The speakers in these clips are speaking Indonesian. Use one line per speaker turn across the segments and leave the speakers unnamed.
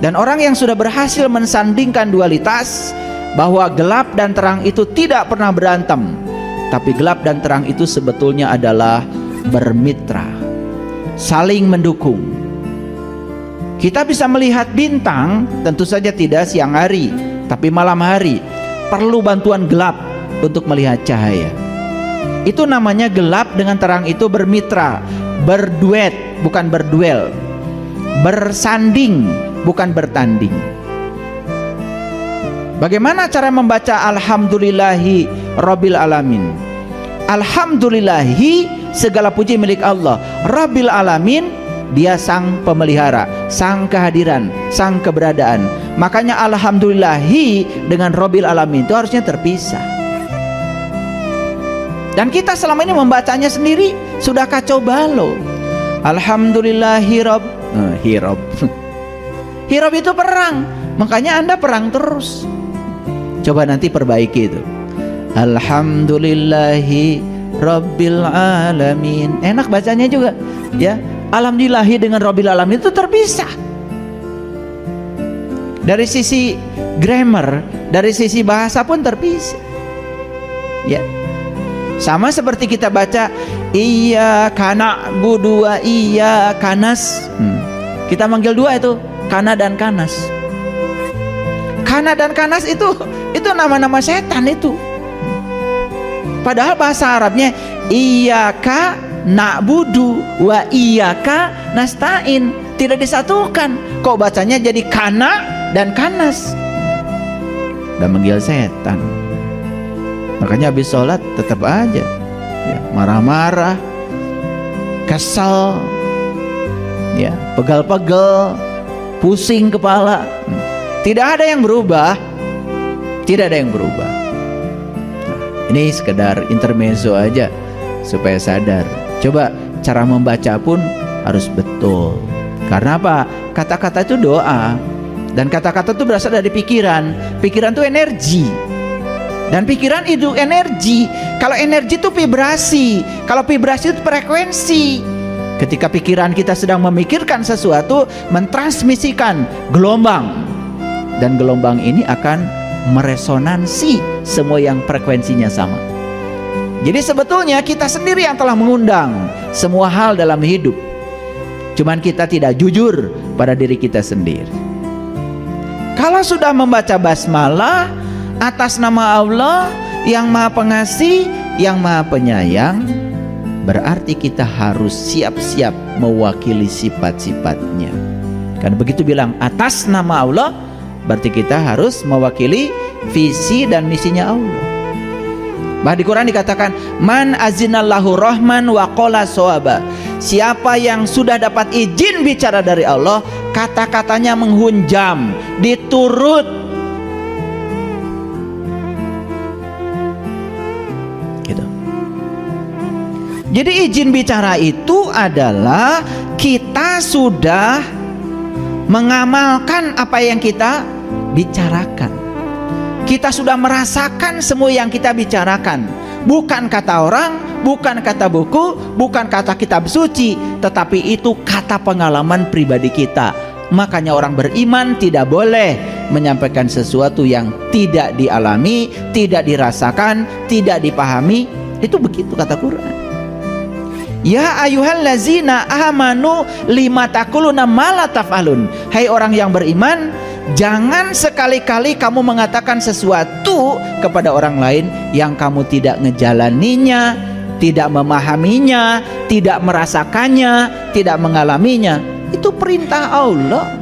Dan orang yang sudah berhasil mensandingkan dualitas, bahwa gelap dan terang itu tidak pernah berantem, tapi gelap dan terang itu sebetulnya adalah bermitra, saling mendukung. Kita bisa melihat bintang, tentu saja tidak siang hari, tapi malam hari perlu bantuan gelap untuk melihat cahaya. Itu namanya gelap dengan terang itu bermitra, berduet bukan berduel, bersanding bukan bertanding. Bagaimana cara membaca alhamdulillahi rabbil alamin? Alhamdulillahi, segala puji milik Allah. Rabbil alamin, dia sang pemelihara, sang kehadiran, sang keberadaan. Makanya alhamdulillahi dengan rabbil alamin itu harusnya terpisah. Dan kita selama ini membacanya sendiri sudah kacau balau. Alhamdulillahi rabb, hirob. Hirob itu perang, makanya Anda perang terus. Coba nanti perbaiki itu. Alhamdulillahi rabbil alamin. Enak bacanya juga, ya. Alhamdulillahi dengan rabbil alamin itu terpisah. Dari sisi grammar, dari sisi bahasa pun terpisah. Ya. Sama seperti kita baca iyyaka na'budu wa iyyaka nas. Kita manggil dua itu, kana dan kanas. Kana dan kanas itu nama-nama setan itu. Padahal bahasa Arabnya iyyaka na'budu wa iyyaka nasta'in, tidak disatukan. Kok bacanya jadi kana dan kanas? Udah manggil setan. Makanya habis sholat tetap aja ya, marah-marah, kesel, ya, pegal-pegal, pusing kepala. Tidak ada yang berubah. Tidak ada yang berubah. Nah, ini sekedar intermezzo aja supaya sadar. Coba cara membaca pun harus betul. Karena apa? Kata-kata itu doa. Dan kata-kata itu berasal dari pikiran. Pikiran itu energi. Dan pikiran itu energi. Kalau energi itu vibrasi. Kalau vibrasi itu frekuensi. Ketika pikiran kita sedang memikirkan sesuatu, mentransmisikan gelombang. Dan gelombang ini akan meresonansi semua yang frekuensinya sama. Jadi sebetulnya kita sendiri yang telah mengundang semua hal dalam hidup. Cuman kita tidak jujur pada diri kita sendiri. Kalau sudah membaca basmalah atas nama Allah yang Maha Pengasih, yang Maha Penyayang, berarti kita harus siap-siap mewakili sifat-sifatnya. Karena begitu bilang atas nama Allah, berarti kita harus mewakili visi dan misinya Allah. Bahkan di Quran dikatakan man azinallahu rahman wa qala shawaba. Siapa yang sudah dapat izin bicara dari Allah, kata-katanya menghunjam, diturut. Gitu. Jadi izin bicara itu adalah kita sudah mengamalkan apa yang kita bicarakan. Kita sudah merasakan semua yang kita bicarakan. Bukan kata orang, bukan kata buku, bukan kata kitab suci, tetapi itu kata pengalaman pribadi kita. Makanya orang beriman tidak boleh menyampaikan sesuatu yang tidak dialami, tidak dirasakan, tidak dipahami. Itu begitu kata Quran. Ya ayyuhallazina amanu lima taquluna ma la taf'alun. Hai orang yang beriman, jangan sekali-kali kamu mengatakan sesuatu kepada orang lain yang kamu tidak ngejalaninya, tidak memahaminya, tidak merasakannya, tidak mengalaminya. Itu perintah Allah.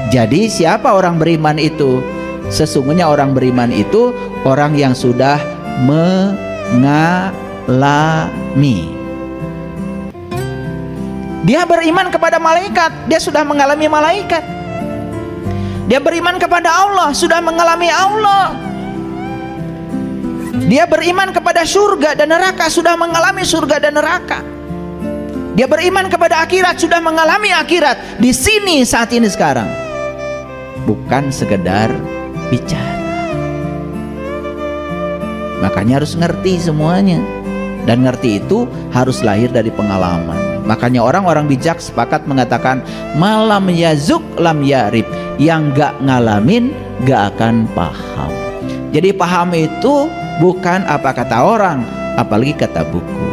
Jadi siapa orang beriman itu? Sesungguhnya orang beriman itu orang yang sudah mengalami. Dia beriman kepada malaikat, dia sudah mengalami malaikat. Dia beriman kepada Allah, sudah mengalami Allah. Dia beriman kepada surga dan neraka, sudah mengalami surga dan neraka. Dia beriman kepada akhirat, sudah mengalami akhirat di sini saat ini sekarang. Bukan sekedar bicara. Makanya harus ngerti semuanya. Dan ngerti itu harus lahir dari pengalaman. Makanya orang-orang bijak sepakat mengatakan malam yazuk lam yarib, yang gak ngalamin gak akan paham. Jadi paham itu bukan apa kata orang, apalagi kata buku.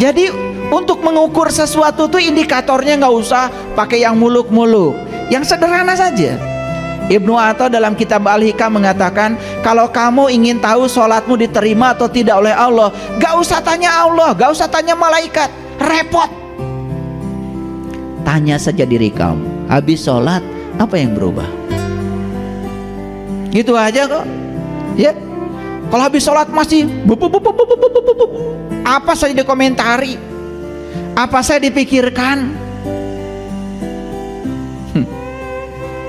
Jadi untuk mengukur sesuatu tuh indikatornya nggak usah pakai yang muluk-muluk, yang sederhana saja. Ibnu Atha dalam kitab Al-Hikam mengatakan, kalau kamu ingin tahu sholatmu diterima atau tidak oleh Allah, gak usah tanya Allah, gak usah tanya malaikat, repot. Tanya saja diri kamu, habis sholat apa yang berubah? Gitu aja kok. Ya, kalau habis sholat masih apa saja dikomentari, apa saya dipikirkan,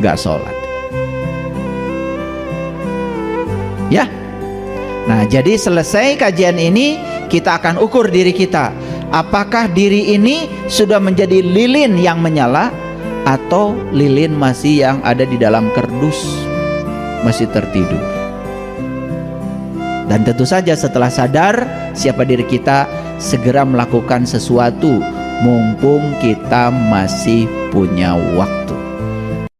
gak sholat. Ya. Nah, jadi selesai kajian ini kita akan ukur diri kita. Apakah diri ini sudah menjadi lilin yang menyala, atau lilin masih yang ada di dalam kardus, masih tertidur. Dan tentu saja setelah sadar siapa diri kita, segera melakukan sesuatu mumpung kita masih punya waktu.